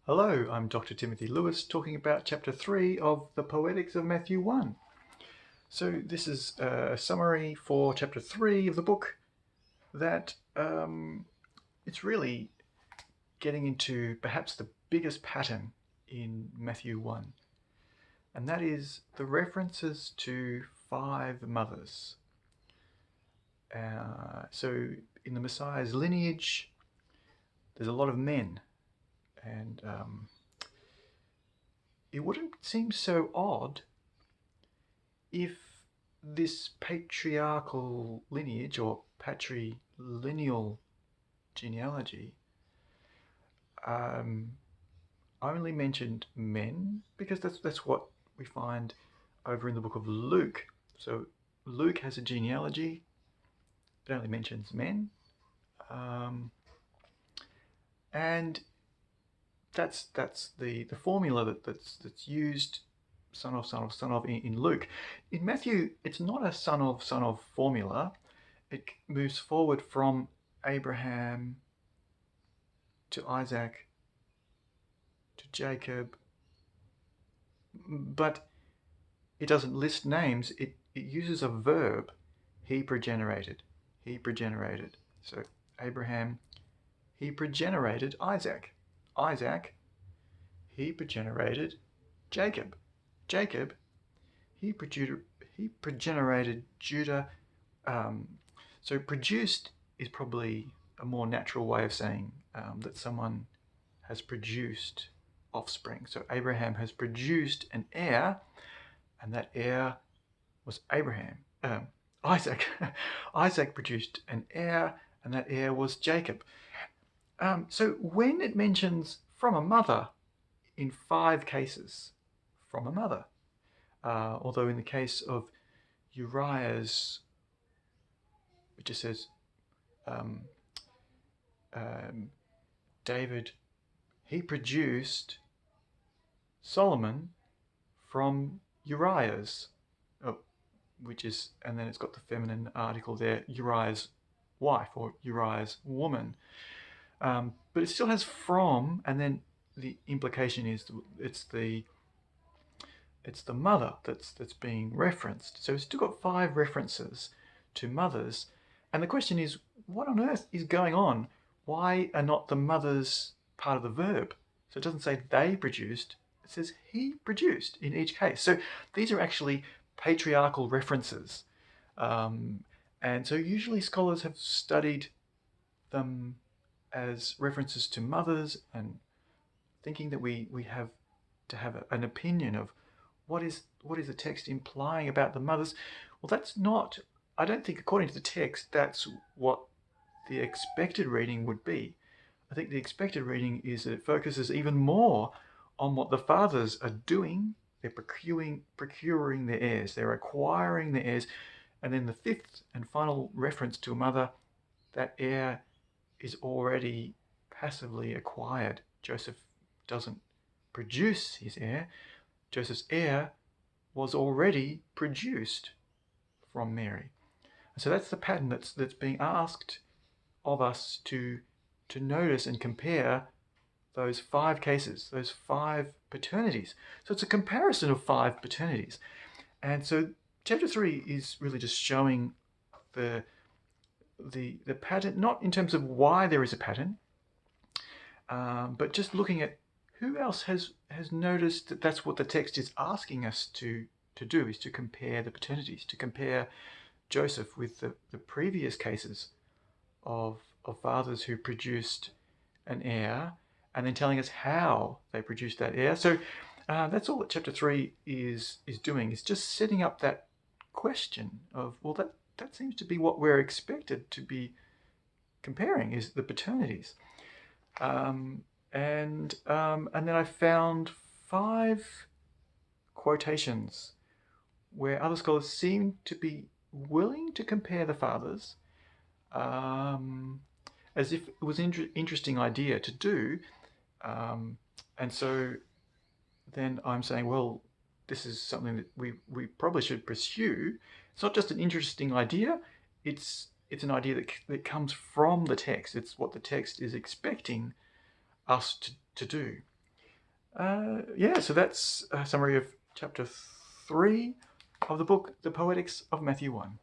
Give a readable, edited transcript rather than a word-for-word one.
Hello, I'm Dr. Timothy Lewis talking about Chapter 3 of the Poetics of Matthew 1. So this is a summary for Chapter 3 of the book that it's really getting into perhaps the biggest pattern in Matthew 1, and that is the references to 5 mothers. So in the Messiah's lineage, there's a lot of men, and it wouldn't seem so odd if this patriarchal lineage or patrilineal genealogy only mentioned men, because that's what we find over in the book of Luke. So Luke has a genealogy that only mentions men, and that's the formula that's used. Son of in Luke. In Matthew, it's not a son of formula. It moves forward from Abraham to Isaac to Jacob, but it doesn't list names. It uses a verb. He progenerated. So Abraham, he progenerated Isaac. Isaac, he progenerated Jacob. Jacob, he progenerated Judah. So produced is probably a more natural way of saying that someone has produced offspring. So Abraham has produced an heir, and that heir was Isaac. Isaac produced an heir, and that heir was Jacob. So when it mentions from a mother, in 5 cases, from a mother, although in the case of Uriah's, it just says David, he produced Solomon from Uriah's, which is, and then it's got the feminine article there, Uriah's wife or Uriah's woman. But it still has from, and then the implication is it's the mother that's being referenced. So it's still got 5 references to mothers, and the question is, what on earth is going on? Why are not the mothers part of the verb? So it doesn't say they produced, it says he produced in each case. So these are actually patriarchal references, and so usually scholars have studied them as references to mothers, and thinking that we have to have an opinion of what is the text implying about the mothers. Well, that's not, I don't think, according to the text, that's what the expected reading would be. I think the expected reading is that it focuses even more on what the fathers are doing. They're procuring their heirs, they're acquiring their heirs, and then the 5th and final reference to a mother, that heir is already passively acquired. Joseph doesn't produce his heir. Joseph's heir was already produced from Mary. So that's the pattern that's being asked of us to notice and compare those 5 cases, those 5 paternities. So it's a comparison of 5 paternities. And so chapter 3 is really just showing the pattern, not in terms of why there is a pattern, but just looking at who else has noticed that that's what the text is asking us to do, is to compare the paternities, to compare Joseph with the previous cases of fathers who produced an heir, and then telling us how they produced that heir. So that's all that chapter 3 is doing, is just setting up that question of, well, that seems to be what we're expected to be comparing, is the paternities. And then I found 5 quotations where other scholars seem to be willing to compare the fathers, as if it was an interesting idea to do. And so then I'm saying, well, this is something that we probably should pursue. It's not just an interesting idea, it's an idea that comes from the text. It's what the text is expecting us to do. Yeah, so that's a summary of chapter 3 of the book, The Poetics of Matthew 1.